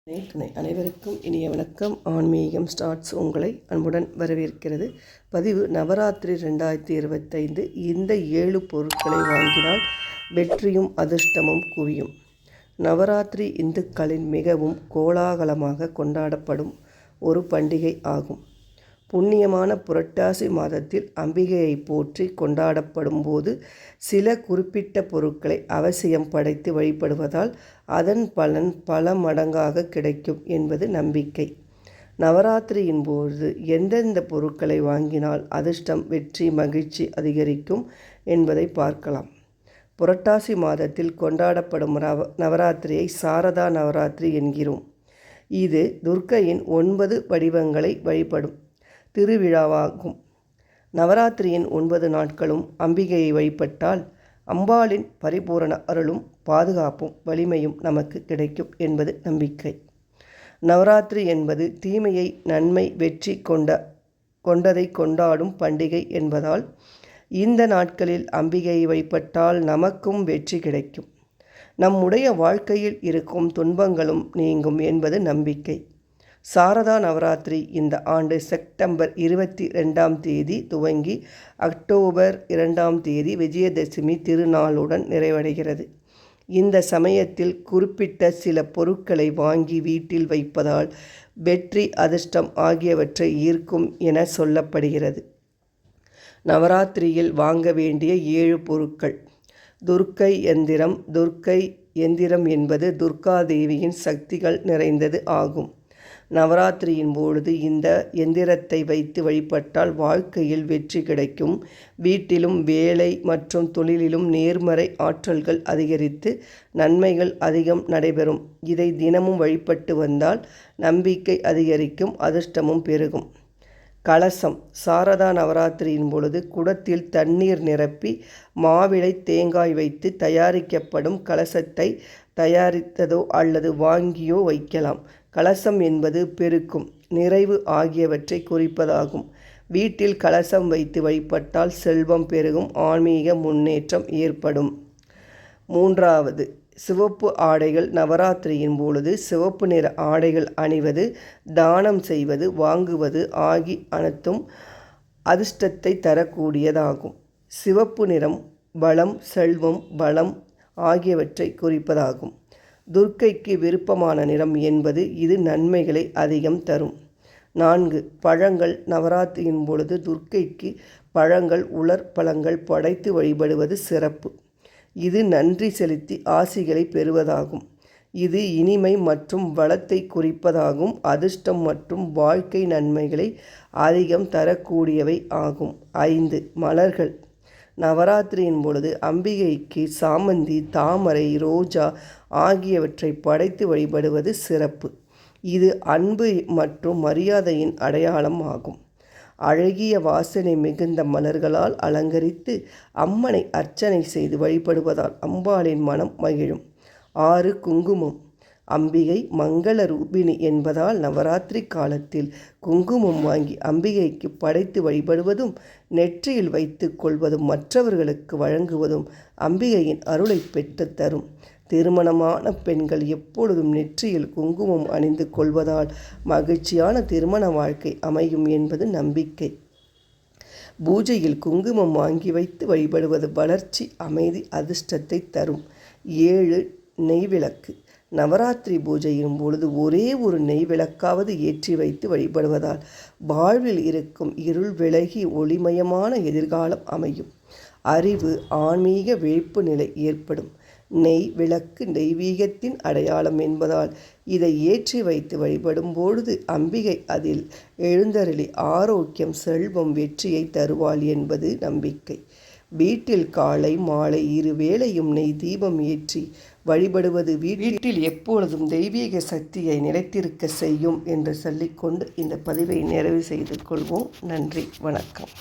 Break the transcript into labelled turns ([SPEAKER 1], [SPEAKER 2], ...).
[SPEAKER 1] துணை அனைவருக்கும் இனிய வணக்கம். ஆன்மீகம் ஸ்டார்ட்ஸ் உங்களை அன்புடன் வரவேற்கிறது. பதிவு நவராத்திரி 2025. இந்த 7 பொருட்களை வாங்கினால் வெற்றியும் அதிர்ஷ்டமும் குவியும். நவராத்திரி இந்துக்களின் மிகவும் கோலாகலமாக கொண்டாடப்படும் ஒரு பண்டிகை ஆகும். புண்ணியமான புரட்டாசி மாதத்தில் அம்பிகையை போற்றி கொண்டாடப்படும் போது சில குறிப்பிட்ட பொருட்களை அவசியம் படைத்து வழிபடுவதால் அதன் பலன் பல மடங்காக கிடைக்கும் என்பது நம்பிக்கை. நவராத்திரியின் போது எந்தெந்த பொருட்களை வாங்கினால் அதிர்ஷ்டம், வெற்றி, மகிழ்ச்சி அதிகரிக்கும் என்பதை பார்க்கலாம். புரட்டாசி மாதத்தில் கொண்டாடப்படும் நவராத்திரியை சாரதா நவராத்திரி என்கிறோம். இது துர்க்கையின் 9 வடிவங்களை வழிபடும் திருவிழாவாகும். நவராத்திரியின் 9 நாட்களும் அம்பிகையை வழிபட்டால் அம்பாளின் பரிபூரண அருளும் பாதுகாப்பும் வலிமையும் நமக்கு கிடைக்கும் என்பது நம்பிக்கை. நவராத்திரி என்பது தீமையை நன்மை வெற்றி கொண்டதை கொண்டாடும் பண்டிகை என்பதால் இந்த நாட்களில் அம்பிகையை வழிபட்டால் நமக்கும் வெற்றி கிடைக்கும். நம்முடைய வாழ்க்கையில் இருக்கும் துன்பங்களும் நீங்கும் என்பது நம்பிக்கை. சாரதா நவராத்திரி இந்த ஆண்டு செப்டம்பர் 22ஆம் தேதி துவங்கி அக்டோபர் 2ஆம் தேதி விஜயதசமி திருநாளுடன் நிறைவடைகிறது. இந்த சமயத்தில் குறிப்பிட்ட சில பொருட்களை வாங்கி வீட்டில் வைப்பதால் வெற்றி, அதிர்ஷ்டம் ஆகியவற்றை ஈர்க்கும் என சொல்லப்படுகிறது. நவராத்திரியில் வாங்க வேண்டிய 7 பொருட்கள். துர்க்கை எந்திரம். துர்க்கை எந்திரம் என்பது துர்காதேவியின் சக்திகள் நிறைந்தது ஆகும். நவராத்திரியின் பொழுது இந்த எந்திரத்தை வைத்து வழிபட்டால் வாழ்க்கையில் வெற்றி கிடைக்கும். வீட்டிலும் வேலை மற்றும் தொழிலிலும் நேர்மறை ஆற்றல்கள் அதிகரித்து நன்மைகள் அதிகம் நடைபெறும். இதை தினமும் வழிபட்டு வந்தால் நம்பிக்கை அதிகரிக்கும், அதிர்ஷ்டமும் பெருகும். கலசம். சாரதா நவராத்திரியின் பொழுது குடத்தில் தண்ணீர் நிரப்பி மாவிளை, தேங்காய் வைத்து தயாரிக்கப்படும் கலசத்தை தயாரித்ததோ அல்லது வாங்கியோ வைக்கலாம். கலசம் என்பது பெருக்கும், நிறைவு ஆகியவற்றை குறிப்பதாகும். வீட்டில் கலசம் வைத்து வழிபட்டால் செல்வம் பெருகும், ஆன்மீக முன்னேற்றம் ஏற்படும். 3வது, சிவப்பு ஆடைகள். நவராத்திரியின் பொழுது சிவப்பு நிற ஆடைகள் அணிவது, தானம் செய்வது, வாங்குவது ஆகி அனைத்தும் அதிர்ஷ்டத்தை தரக்கூடியதாகும். சிவப்பு நிறம் பலம், செல்வம், பலம் ஆகியவற்றை குறிப்பதாகும். துர்க்கைக்கு விருப்பமான நிறம் என்பது இது நன்மைகளை அதிகம் தரும். 4, பழங்கள். நவராத்திரியின் பொழுது துர்க்கைக்கு பழங்கள், உலர் பழங்கள் படைத்து வழிபடுவது சிறப்பு. இது நன்றி செலுத்தி ஆசிகளை பெறுவதாகும். இது இனிமை மற்றும் வளத்தை குறிப்பதாகும். அதிர்ஷ்டம் மற்றும் வாழ்க்கை நன்மைகளை அதிகம் தரக்கூடியவை ஆகும். 5, மலர்கள். நவராத்திரியின் பொழுது அம்பிகைக்கு சாமந்தி, தாமரை, ரோஜா ஆகியவற்றை படைத்து வழிபடுவது சிறப்பு. இது அன்பு மற்றும் மரியாதையின் அடையாளம் ஆகும். அழகிய வாசனை மிகுந்த மலர்களால் அலங்கரித்து அம்மனை அர்ச்சனை செய்து வழிபடுவதால் அம்பாளின் மனம் மகிழும். 6, குங்குமம். அம்பிகை மங்கள ரூபிணி என்பதால் நவராத்திரி காலத்தில் குங்குமம் வாங்கி அம்பிகைக்கு படைத்து வழிபடுவதும் நெற்றியில் வைத்து கொள்வதும் மற்றவர்களுக்கு வழங்குவதும் அம்பிகையின் அருளை பெற்று தரும். திருமணமான பெண்கள் எப்பொழுதும் நெற்றியில் குங்குமம் அணிந்து கொள்வதால் மகிழ்ச்சியான திருமண வாழ்க்கை அமையும் என்பது நம்பிக்கை. பூஜையில் குங்குமம் வாங்கி வைத்து வழிபடுவது வளர்ச்சி, அமைதி, அதிர்ஷ்டத்தை தரும். 7, நெய்விளக்கு. நவராத்திரி பூஜையின் பொழுது ஒரே ஒரு நெய் விளக்காவது ஏற்றி வைத்து வழிபடுவதால் வாழ்வில் இருக்கும் இருள் விலகி ஒளிமயமான எதிர்காலம் அமையும். அறிவு, ஆன்மீக விழிப்பு நிலை ஏற்படும். நெய் விளக்கு தெய்வீகத்தின் அடையாளம் என்பதால் இதை ஏற்றி வைத்து வழிபடும் பொழுது அம்பிகை அதில் எழுந்தருளி ஆரோக்கியம், செல்வம், வெற்றியை தருவாள் என்பது நம்பிக்கை. வீட்டில் காலை மாலை 2 வேளையும் நெய் தீபம் ஏற்றி வழிபடுவது வீட்டில் எப்பொழுதும் தெய்வீக சக்தியை நிலைத்திருக்க செய்யும் என்று சொல்லிக்கொண்டு இந்த பதிவை நிறைவு செய்து கொள்வோம். நன்றி, வணக்கம்.